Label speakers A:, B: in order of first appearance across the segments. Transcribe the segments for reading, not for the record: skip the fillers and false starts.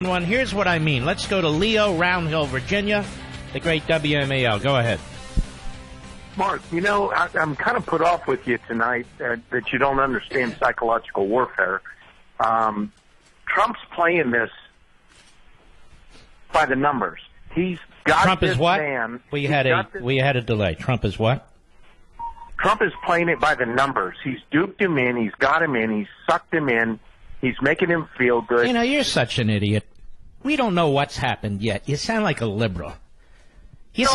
A: One, here's what I mean. Let's go to Leo, Roundhill, Virginia, the great WMAL. Go ahead.
B: Mark, you know, I'm kind of put off with you tonight that you don't understand psychological warfare. Trump's playing this by the numbers. He's got
A: Trump
B: this
A: is what?
B: man.
A: We had a delay. Trump is what?
B: Trump is playing it by the numbers. He's duped him in. He's got him in. He's sucked him in. He's making him feel good.
A: You know, you're such an idiot. We don't know what's happened yet. You sound like a liberal. You're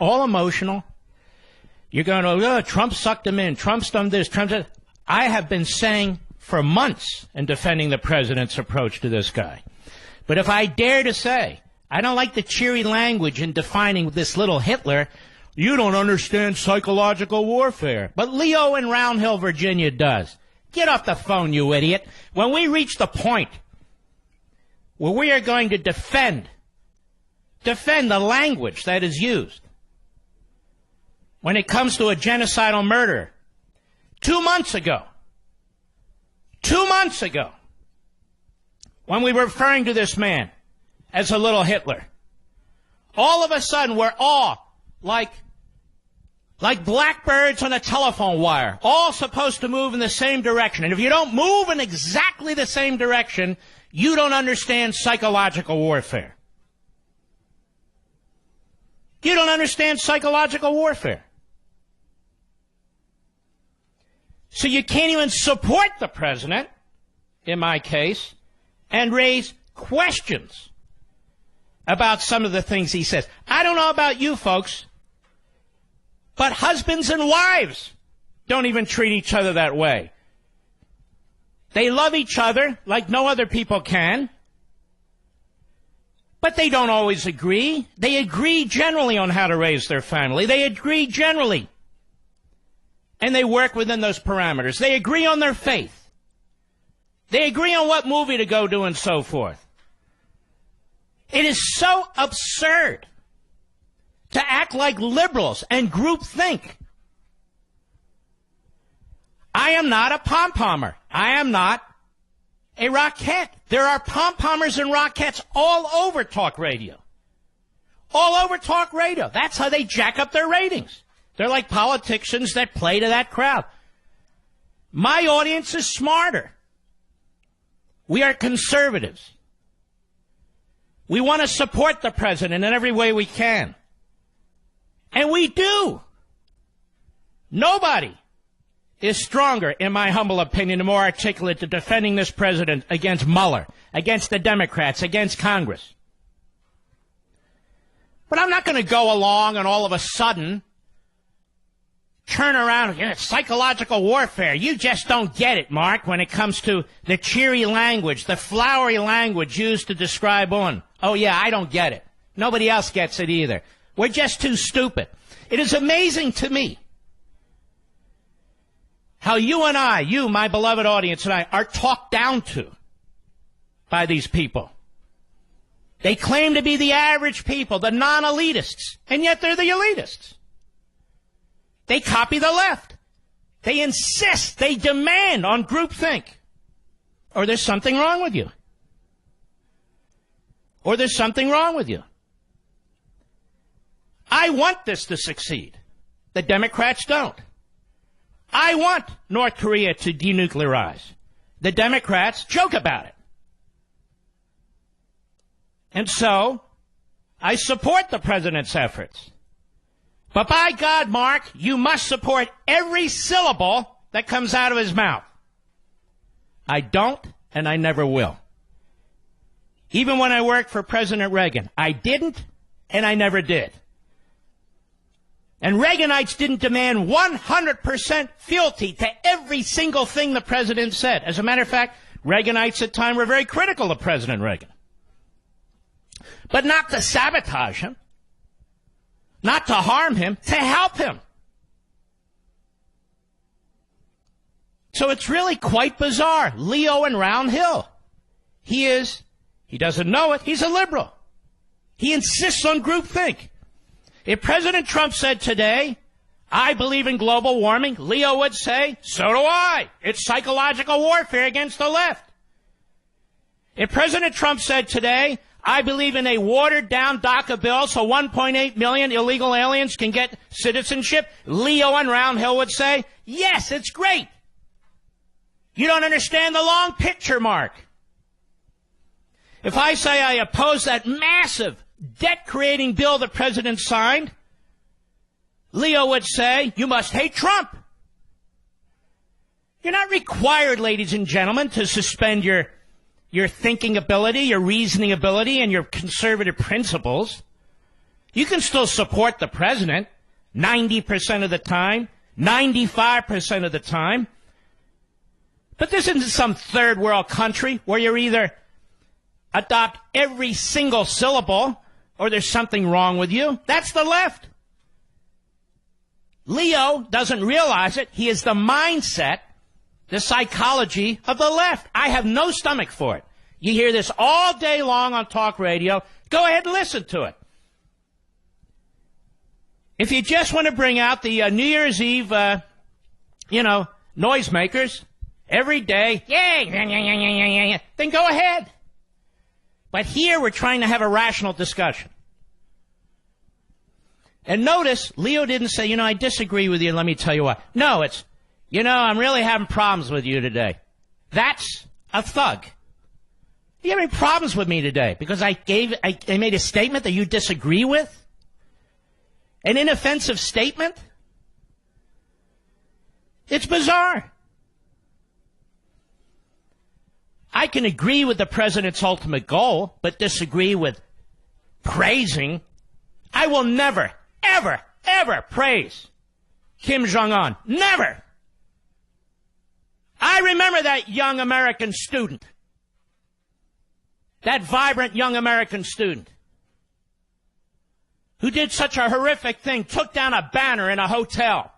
A: all emotional. You're going, oh, Trump sucked him in. Trump's done this. I have been saying for months in defending the president's approach to this guy. But if I dare to say, I don't like the cheery language in defining this little Hitler. You don't understand psychological warfare. But Leo in Roundhill, Virginia does. Get off the phone, you idiot. When we reach the point where we are going to defend the language that is used when it comes to a genocidal murder, 2 months ago, when we were referring to this man as a little Hitler, all of a sudden we're all like blackbirds on a telephone wire, all supposed to move in the same direction. And if you don't move in exactly the same direction, you don't understand psychological warfare. You don't understand psychological warfare. So you can't even support the president, in my case, and raise questions about some of the things he says. I don't know about you folks, but husbands and wives don't even treat each other that way. They love each other like no other people can, but they don't always agree. They agree generally on how to raise their family. They agree generally, and they work within those parameters. They agree on their faith. They agree on what movie to go to and so forth. It is so absurd to act like liberals and groupthink. I am not a pom-pommer. I am not a rockette. There are pom-pommers and rockettes all over talk radio. All over talk radio. That's how they jack up their ratings. They're like politicians that play to that crowd. My audience is smarter. We are conservatives. We want to support the president in every way we can. And we do. Nobody is stronger, in my humble opinion, and more articulate to defending this president against Mueller, against the Democrats, against Congress. But I'm not going to go along and all of a sudden turn around. It's psychological warfare. You just don't get it, Mark, when it comes to the cheery language, the flowery language used to describe on. Oh, yeah, I don't get it. Nobody else gets it either. We're just too stupid. It is amazing to me how you and I, you, my beloved audience, and I, are talked down to by these people. They claim to be the average people, the non-elitists, and yet they're the elitists. They copy the left. They insist, they demand on groupthink. Or there's something wrong with you. Or there's something wrong with you. I want this to succeed. The Democrats don't. I want North Korea to denuclearize. The Democrats joke about it. And so, I support the president's efforts. But by God, Mark, you must support every syllable that comes out of his mouth. I don't, and I never will. Even when I worked for President Reagan, I didn't, and I never did. And Reaganites didn't demand 100% fealty to every single thing the president said. As a matter of fact, Reaganites at the time were very critical of President Reagan. But not to sabotage him, not to harm him, to help him. So it's really quite bizarre. Leo in Roundhill. He doesn't know it, he's a liberal. He insists on groupthink. If President Trump said today, I believe in global warming, Leo would say, so do I. It's psychological warfare against the left. If President Trump said today, I believe in a watered-down DACA bill so 1.8 million illegal aliens can get citizenship, Leo and Roundhill would say, yes, it's great. You don't understand the long picture, Mark. If I say I oppose that massive debt-creating bill the president signed, Leo would say, you must hate Trump. You're not required, ladies and gentlemen, to suspend your thinking ability, your reasoning ability, and your conservative principles. You can still support the president 90% of the time, 95% of the time. But this isn't some third world country where you're either adopt every single syllable or there's something wrong with you. That's the left. Leo doesn't realize it. He is the mindset, the psychology of the left. I have no stomach for it. You hear this all day long on talk radio. Go ahead and listen to it. If you just want to bring out the New Year's Eve, noisemakers every day, yay, then go ahead. But here we're trying to have a rational discussion. And notice, Leo didn't say, I disagree with you, and let me tell you why. No, it's, I'm really having problems with you today. That's a thug. You have any problems with me today? Because I made a statement that you disagree with? An inoffensive statement? It's bizarre. I can agree with the president's ultimate goal, but disagree with praising. I will never, ever, ever praise Kim Jong-un. Never. I remember that young American student. That vibrant young American student who did such a horrific thing, took down a banner in a hotel.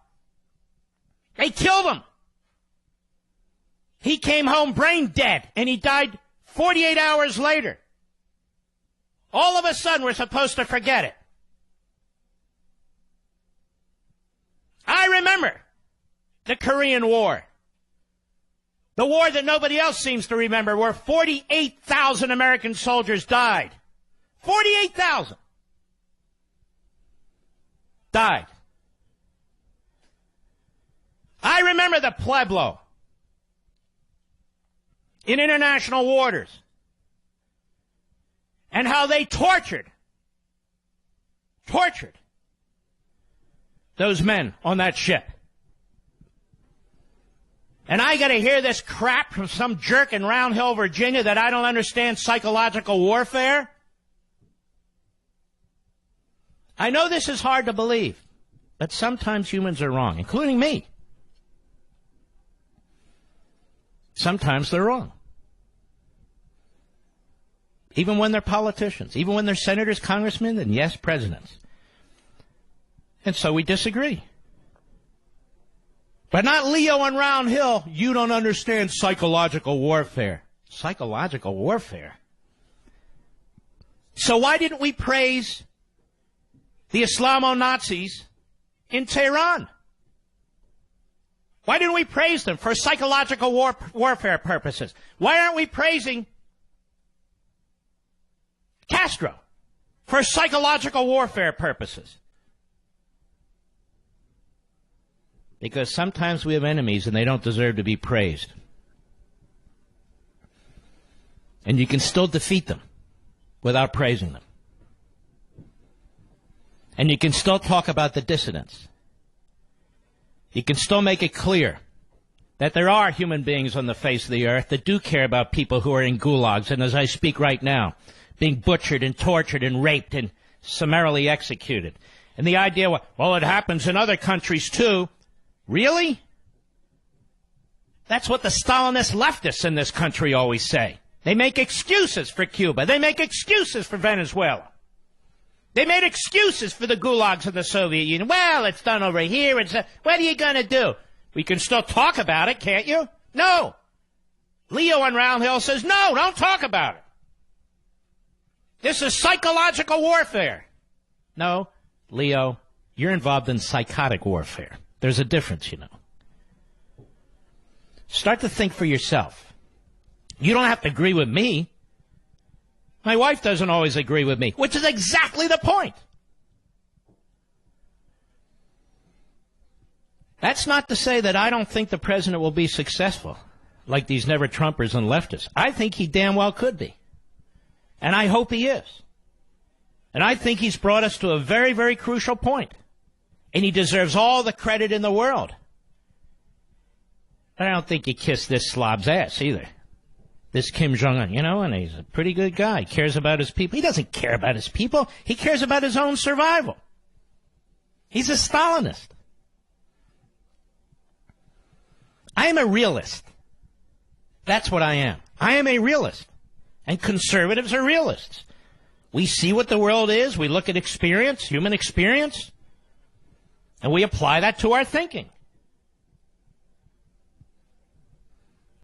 A: They killed him. He came home brain dead, and he died 48 hours later. All of a sudden, we're supposed to forget it. I remember the Korean War. The war that nobody else seems to remember, where 48,000 American soldiers died. 48,000 died. I remember the Pueblo in international waters and how they tortured those men on that ship. And I got to hear this crap from some jerk in Roundhill, Virginia, that I don't understand psychological warfare? I know this is hard to believe, but sometimes humans are wrong, including me. Sometimes they're wrong. Even when they're politicians, even when they're senators, congressmen, and yes, presidents. And so we disagree. But not Leo and Roundhill. You don't understand psychological warfare. Psychological warfare? So why didn't we praise the Islamo-Nazis in Tehran? Why didn't we praise them for psychological warfare purposes? Why aren't we praising Castro for psychological warfare purposes? Because sometimes we have enemies and they don't deserve to be praised. And you can still defeat them without praising them. And you can still talk about the dissidents. You can still make it clear that there are human beings on the face of the earth that do care about people who are in gulags, and as I speak right now, being butchered and tortured and raped and summarily executed. And the idea, well, it happens in other countries too. Really? That's what the Stalinist leftists in this country always say. They make excuses for Cuba. They make excuses for Venezuela. They made excuses for the gulags of the Soviet Union. Well, it's done over here. What are you going to do? We can still talk about it, can't you? No. Leo on Roundhill says, no, don't talk about it. This is psychological warfare. No, Leo, you're involved in psychotic warfare. There's a difference, Start to think for yourself. You don't have to agree with me. My wife doesn't always agree with me, which is exactly the point. That's not to say that I don't think the president will be successful, like these never-Trumpers and leftists. I think he damn well could be. And I hope he is. And I think he's brought us to a very, very crucial point. And he deserves all the credit in the world. But I don't think you kiss this slob's ass either. This Kim Jong-un, and he's a pretty good guy. He cares about his people. He doesn't care about his people. He cares about his own survival. He's a Stalinist. I am a realist. That's what I am. I am a realist. And conservatives are realists. We see what the world is. We look at experience, human experience, and we apply that to our thinking.